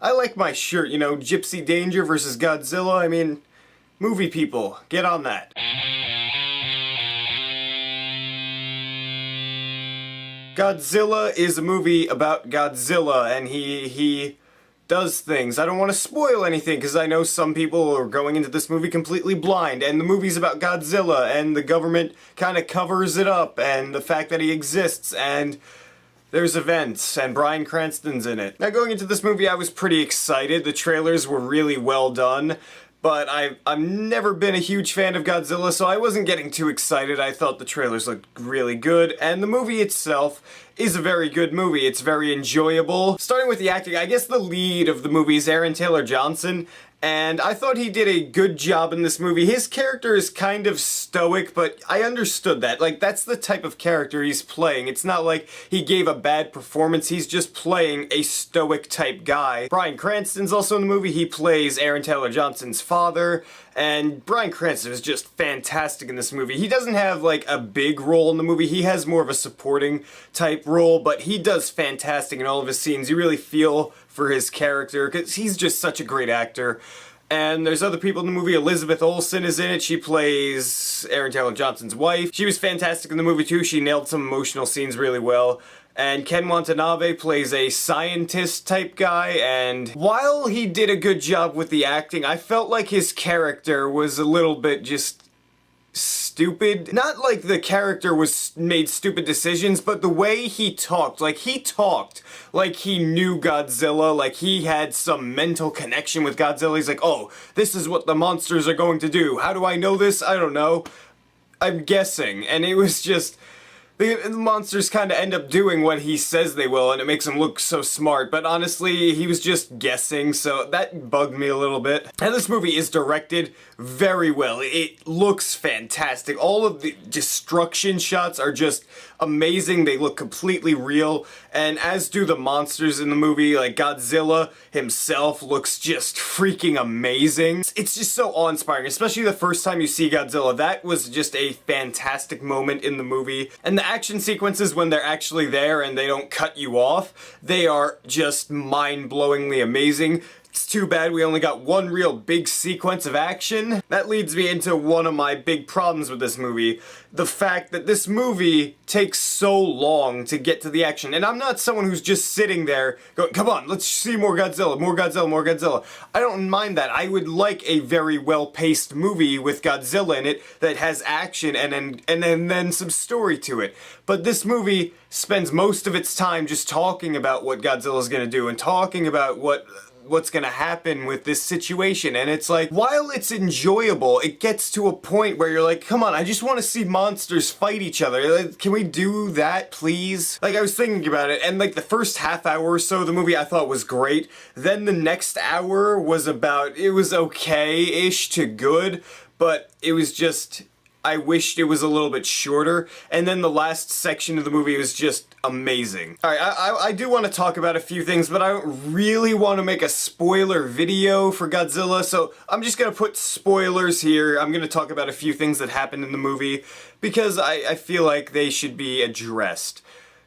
I like my shirt, you know, Gypsy Danger versus Godzilla. I mean, movie people, get on that. Godzilla is a movie about Godzilla, and he does things. I don't want to spoil anything, because I know some people are going into this movie completely blind, and the movie's about Godzilla, and the government kind of covers it up, and the fact that he exists, and there's events, and Bryan Cranston's in it. Now, going into this movie, I was pretty excited. The trailers were really well done, but I've never been a huge fan of Godzilla, so I wasn't getting too excited. I thought the trailers looked really good, and the movie itself is a very good movie. It's very enjoyable. Starting with the acting, I guess the lead of the movie is Aaron Taylor Johnson, and I thought he did a good job in this movie. His character is kind of stoic, but I understood that. Like, that's the type of character he's playing. It's not like he gave a bad performance, he's just playing a stoic type guy. Bryan Cranston's also in the movie. He plays Aaron Taylor Johnson's father, and Bryan Cranston is just fantastic in this movie. He doesn't have, like, a big role in the movie. He has more of a supporting type role, but he does fantastic in all of his scenes. You really feel for his character, because he's just such a great actor. And there's other people in the movie. Elizabeth Olsen is in it. She plays Aaron Taylor Johnson's wife. She was fantastic in the movie too. She nailed some emotional scenes really well. And Ken Watanabe plays a scientist type guy, and while he did a good job with the acting, I felt like his character was a little bit just stupid. Not like the character made stupid decisions, but the way he talked like he knew Godzilla, like he had some mental connection with Godzilla. He's like, oh, this is what the monsters are going to do. How do I know this? I don't know. I'm guessing. And it was just, the monsters kind of end up doing what he says they will, and it makes him look so smart, but honestly, he was just guessing, so that bugged me a little bit. And this movie is directed very well. It looks fantastic. All of the destruction shots are just amazing. They look completely real, and as do the monsters in the movie. Like, Godzilla himself looks just freaking amazing. It's just so awe-inspiring, especially the first time you see Godzilla. That was just a fantastic moment in the movie, and the action sequences when they're actually there and they don't cut you off, they are just mind-blowingly amazing. It's too bad we only got one real big sequence of action. That leads me into one of my big problems with this movie. The fact that this movie takes so long to get to the action. And I'm not someone who's just sitting there going, come on, let's see more Godzilla, more Godzilla, more Godzilla. I don't mind that. I would like a very well-paced movie with Godzilla in it that has action and then some story to it. But this movie spends most of its time just talking about what Godzilla's gonna do and talking about what's gonna happen with this situation, and it's like, while it's enjoyable, it gets to a point where you're like, come on, I just want to see monsters fight each other. Like, can we do that, please? Like, I was thinking about it, and like the first half hour or so of the movie I thought was great. Then the next hour was it was okay-ish to good, but it was just, I wished it was a little bit shorter, and then the last section of the movie was just amazing. Alright, I do want to talk about a few things, but I don't really want to make a spoiler video for Godzilla, so I'm just gonna put spoilers here. I'm gonna talk about a few things that happened in the movie, because I feel like they should be addressed.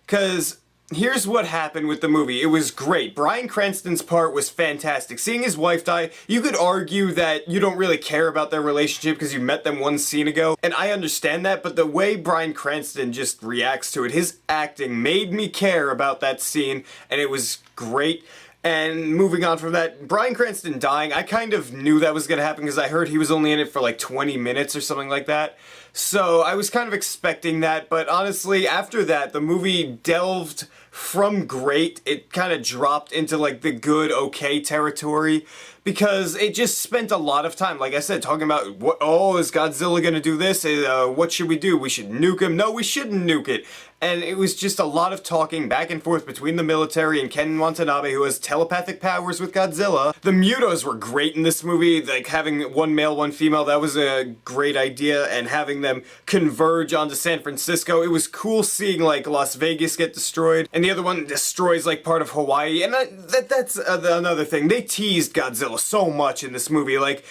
Because here's what happened with the movie. It was great. Bryan Cranston's part was fantastic. Seeing his wife die, you could argue that you don't really care about their relationship because you met them one scene ago, and I understand that, but the way Bryan Cranston just reacts to it, his acting made me care about that scene, and it was great. And moving on from that, Bryan Cranston dying, I kind of knew that was going to happen because I heard he was only in it for like 20 minutes or something like that. So I was kind of expecting that, but honestly, after that, the movie delved from great, it kind of dropped into like the good, okay territory, because it just spent a lot of time, like I said, talking about, is Godzilla gonna do this? What should we do? We should nuke him? No, we shouldn't nuke it. And it was just a lot of talking back and forth between the military and Ken Watanabe, who has telepathic powers with Godzilla. The Mutos were great in this movie, like having one male, one female, that was a great idea, and having them converge onto San Francisco. It was cool seeing like Las Vegas get destroyed, and the other one destroys like part of Hawaii, and that's another thing. They teased Godzilla so much in this movie, like,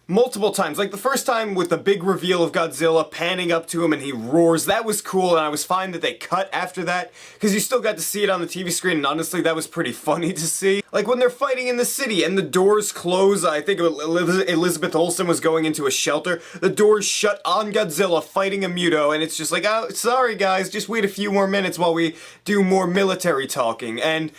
multiple times. Like the first time with the big reveal of Godzilla panning up to him and he roars, that was cool, and I was fine that they cut after that, because you still got to see it on the TV screen, and honestly that was pretty funny to see. Like when they're fighting in the city and the doors close, I think Elizabeth Olsen was going into a shelter, the doors shut on Godzilla fighting a Muto, and it's just like, oh, sorry guys, just wait a few more minutes while we do more military talking. And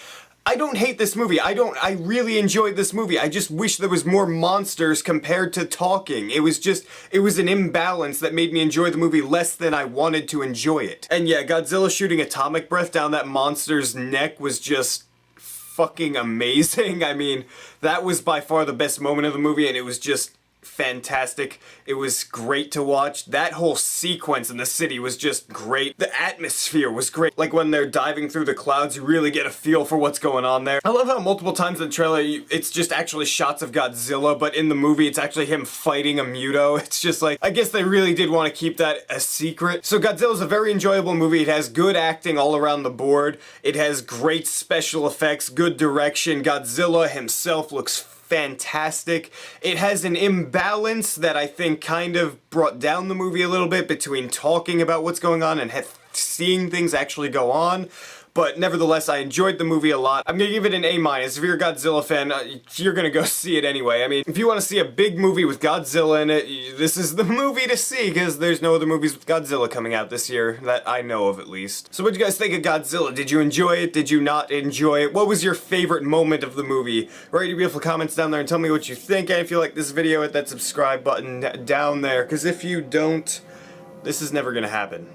I don't hate this movie. I really enjoyed this movie. I just wish there was more monsters compared to talking. It was an imbalance that made me enjoy the movie less than I wanted to enjoy it. And yeah, Godzilla shooting atomic breath down that monster's neck was just fucking amazing. I mean, that was by far the best moment of the movie, and it was just fantastic. It was great to watch. That whole sequence in the city was just great. The atmosphere was great. Like when they're diving through the clouds, you really get a feel for what's going on there. I love how multiple times in the trailer, it's just actually shots of Godzilla, but in the movie, it's actually him fighting a Muto. It's just like, I guess they really did want to keep that a secret. So Godzilla's a very enjoyable movie. It has good acting all around the board. It has great special effects, good direction. Godzilla himself looks fantastic. It has an imbalance that I think kind of brought down the movie a little bit between talking about what's going on and seeing things actually go on. But nevertheless, I enjoyed the movie a lot. I'm gonna give it an A-. If you're a Godzilla fan, you're gonna go see it anyway. I mean, if you want to see a big movie with Godzilla in it, this is the movie to see, because there's no other movies with Godzilla coming out this year, that I know of at least. So what'd you guys think of Godzilla? Did you enjoy it? Did you not enjoy it? What was your favorite moment of the movie? Write your beautiful comments down there and tell me what you think, and if you like this video, hit that subscribe button down there, because if you don't, this is never gonna happen.